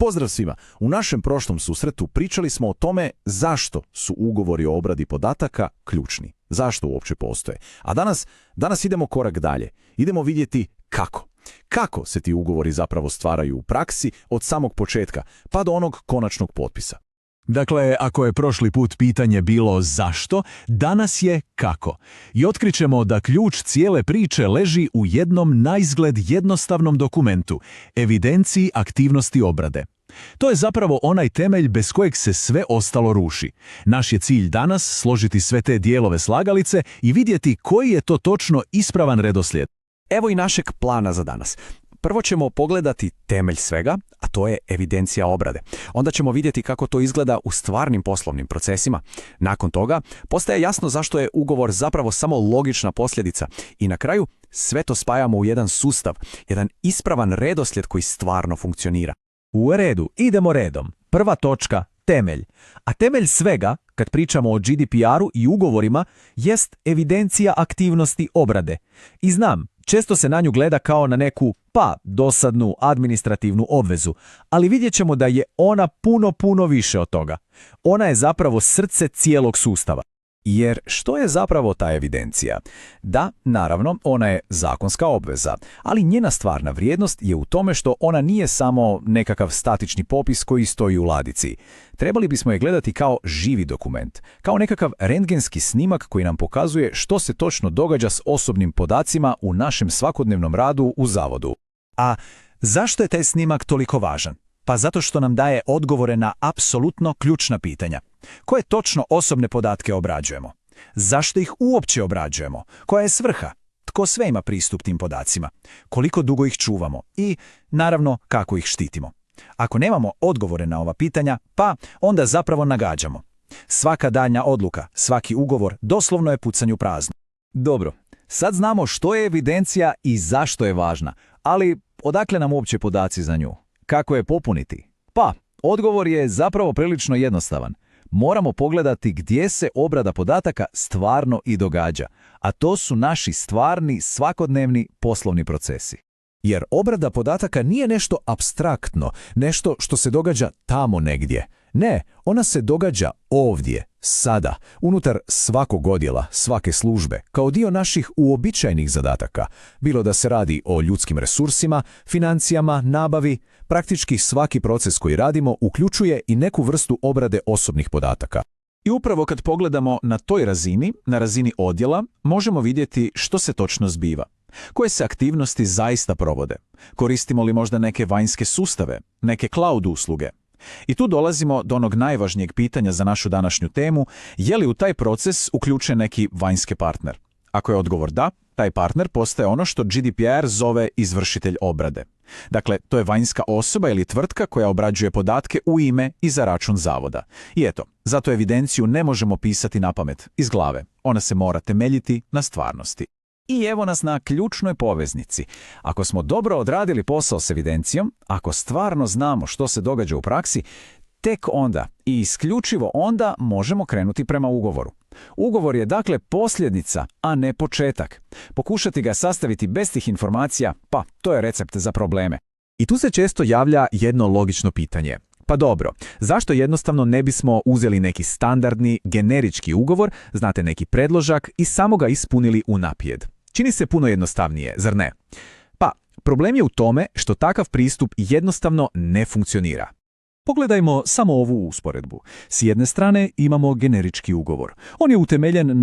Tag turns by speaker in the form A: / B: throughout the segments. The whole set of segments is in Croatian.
A: Pozdrav svima! U našem prošlom susretu pričali smo o tome zašto su ugovori o obradi podataka ključni. Zašto uopće postoje. A danas idemo korak dalje. Idemo vidjeti kako. Kako se ti ugovori zapravo stvaraju u praksi od samog početka pa do onog konačnog potpisa.
B: Dakle, ako je prošli put pitanje bilo zašto, danas je kako. I otkrićemo da ključ cijele priče leži u jednom naizgled jednostavnom dokumentu, evidenciji aktivnosti obrade. To je zapravo onaj temelj bez kojeg se sve ostalo ruši. Naš je cilj danas složiti sve te dijelove slagalice i vidjeti koji je to točno ispravan redoslijed.
C: Evo i našeg plana za danas. Prvo ćemo pogledati temelj svega, a to je evidencija obrade. Onda ćemo vidjeti kako to izgleda u stvarnim poslovnim procesima. Nakon toga postaje jasno zašto je ugovor zapravo samo logična posljedica. I na kraju sve to spajamo u jedan sustav, jedan ispravan redoslijed koji stvarno funkcionira.
D: U redu, idemo redom. Prva točka, temelj. A temelj svega, kad pričamo o GDPR-u i ugovorima, jest evidencija aktivnosti obrade. I znam, često se na nju gleda kao na neku, dosadnu administrativnu obvezu, ali vidjet ćemo da je ona puno više od toga. Ona je zapravo srce cijelog sustava.
C: Jer što je zapravo ta evidencija? Da, naravno, ona je zakonska obveza, ali njena stvarna vrijednost je u tome što ona nije samo nekakav statični popis koji stoji u ladici. Trebali bismo je gledati kao živi dokument, kao nekakav rentgenski snimak koji nam pokazuje što se točno događa s osobnim podacima u našem svakodnevnom radu u zavodu.
D: A zašto je taj snimak toliko važan? Pa zato što nam daje odgovore na apsolutno ključna pitanja. Koje točno osobne podatke obrađujemo? Zašto ih uopće obrađujemo? Koja je svrha? Tko sve ima pristup tim podacima? Koliko dugo ih čuvamo? I, naravno, kako ih štitimo? Ako nemamo odgovore na ova pitanja, onda zapravo nagađamo. Svaka daljnja odluka, svaki ugovor doslovno je pucanj u prazno.
E: Dobro, sad znamo što je evidencija i zašto je važna, ali odakle nam uopće podaci za nju? Kako je popuniti? Odgovor je zapravo prilično jednostavan. Moramo pogledati gdje se obrada podataka stvarno i događa, a to su naši stvarni, svakodnevni poslovni procesi.
A: Jer obrada podataka nije nešto apstraktno, nešto što se događa tamo negdje. Ne, ona se događa ovdje, sada, unutar svakog odjela, svake službe, kao dio naših uobičajenih zadataka. Bilo da se radi o ljudskim resursima, financijama, nabavi, praktički svaki proces koji radimo uključuje i neku vrstu obrade osobnih podataka.
B: I upravo kad pogledamo na toj razini, na razini odjela, možemo vidjeti što se točno zbiva. Koje se aktivnosti zaista provode? Koristimo li možda neke vanjske sustave, neke cloud usluge? I tu dolazimo do onog najvažnijeg pitanja za našu današnju temu, je li u taj proces uključen neki vanjski partner? Ako je odgovor da, taj partner postaje ono što GDPR zove izvršitelj obrade. Dakle, to je vanjska osoba ili tvrtka koja obrađuje podatke u ime i za račun zavoda. I eto, zato evidenciju ne možemo pisati napamet, iz glave. Ona se mora temeljiti na stvarnosti.
E: I evo nas na ključnoj poveznici. Ako smo dobro odradili posao s evidencijom, ako stvarno znamo što se događa u praksi, tek onda i isključivo onda možemo krenuti prema ugovoru. Ugovor je dakle posljedica, a ne početak. Pokušati ga sastaviti bez tih informacija, to je recept za probleme.
D: I tu se često javlja jedno logično pitanje. Dobro, zašto jednostavno ne bismo uzeli neki standardni, generički ugovor, znate neki predložak i samo ga ispunili unaprijed? Čini se puno jednostavnije, zar ne? Problem je u tome što takav pristup jednostavno ne funkcionira. Pogledajmo samo ovu usporedbu. S jedne strane imamo generički ugovor. On je utemeljen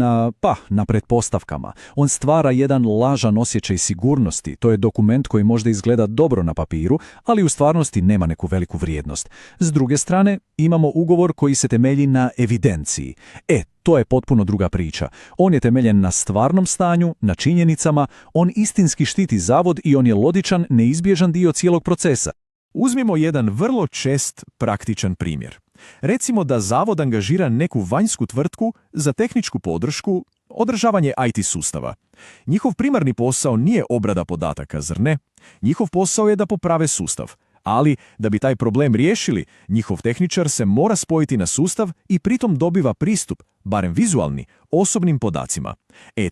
D: na pretpostavkama. On stvara jedan lažan osjećaj sigurnosti. To je dokument koji možda izgleda dobro na papiru, ali u stvarnosti nema neku veliku vrijednost. S druge strane imamo ugovor koji se temelji na evidenciji. To je potpuno druga priča. On je temeljen na stvarnom stanju, na činjenicama, on istinski štiti zavod i on je logičan, neizbježan dio cijelog procesa. Uzmimo jedan vrlo čest praktičan primjer. Recimo da zavod angažira neku vanjsku tvrtku za tehničku podršku, održavanje IT sustava. Njihov primarni posao nije obrada podataka, zar ne? Njihov posao je da poprave sustav. Ali, da bi taj problem riješili, njihov tehničar se mora spojiti na sustav i pritom dobiva pristup, barem vizualni, osobnim podacima.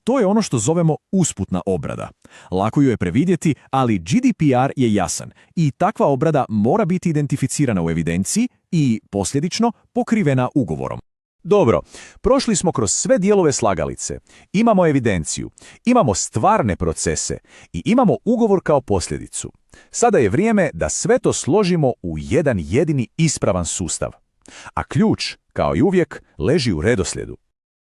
D: To je ono što zovemo usputna obrada. Lako ju je previdjeti, ali GDPR je jasan i takva obrada mora biti identificirana u evidenciji i, posljedično, pokrivena ugovorom.
C: Dobro, prošli smo kroz sve dijelove slagalice. Imamo evidenciju, imamo stvarne procese i imamo ugovor kao posljedicu. Sada je vrijeme da sve to složimo u jedan jedini ispravan sustav. A ključ, kao i uvijek, leži u redoslijedu.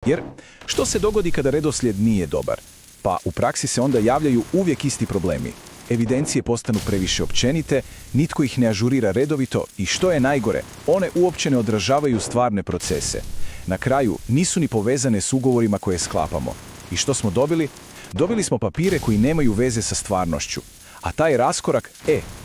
B: Jer što se dogodi kada redoslijed nije dobar? Pa u praksi se onda javljaju uvijek isti problemi. Evidencije postanu previše općenite, nitko ih ne ažurira redovito i što je najgore, one uopće ne odražavaju stvarne procese. Na kraju nisu ni povezane s ugovorima koje sklapamo. I što smo dobili? Dobili smo papire koji nemaju veze sa stvarnošću. A taj raskorak,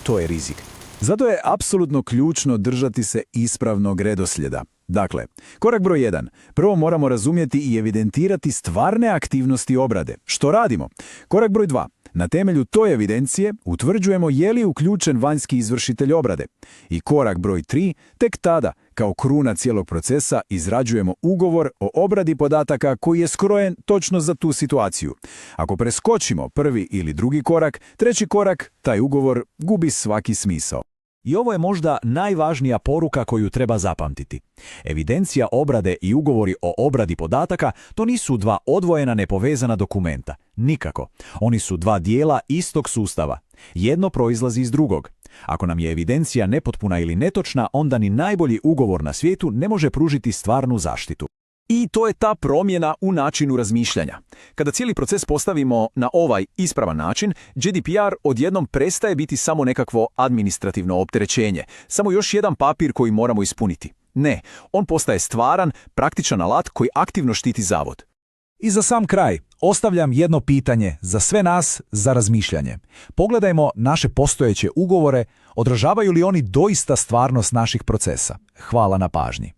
B: to je rizik.
A: Zato je apsolutno ključno držati se ispravnog redoslijeda. Dakle, korak broj 1. Prvo moramo razumjeti i evidentirati stvarne aktivnosti obrade. Što radimo? Korak broj 2. Na temelju toj evidencije utvrđujemo je li uključen vanjski izvršitelj obrade. I korak broj 3. Tek tada, kao kruna cijelog procesa, izrađujemo ugovor o obradi podataka koji je skrojen točno za tu situaciju. Ako preskočimo prvi ili drugi korak, treći korak, taj ugovor gubi svaki smisao.
C: I ovo je možda najvažnija poruka koju treba zapamtiti. Evidencija obrade i ugovori o obradi podataka to nisu dva odvojena nepovezana dokumenta. Nikako. Oni su dva dijela istog sustava. Jedno proizlazi iz drugog. Ako nam je evidencija nepotpuna ili netočna, onda ni najbolji ugovor na svijetu ne može pružiti stvarnu zaštitu.
B: I to je ta promjena u načinu razmišljanja. Kada cijeli proces postavimo na ovaj ispravan način, GDPR odjednom prestaje biti samo nekakvo administrativno opterećenje, samo još jedan papir koji moramo ispuniti. Ne, on postaje stvaran, praktičan alat koji aktivno štiti zavod.
C: I za sam kraj, ostavljam jedno pitanje za sve nas za razmišljanje. Pogledajmo naše postojeće ugovore, odražavaju li oni doista stvarnost naših procesa? Hvala na pažnji.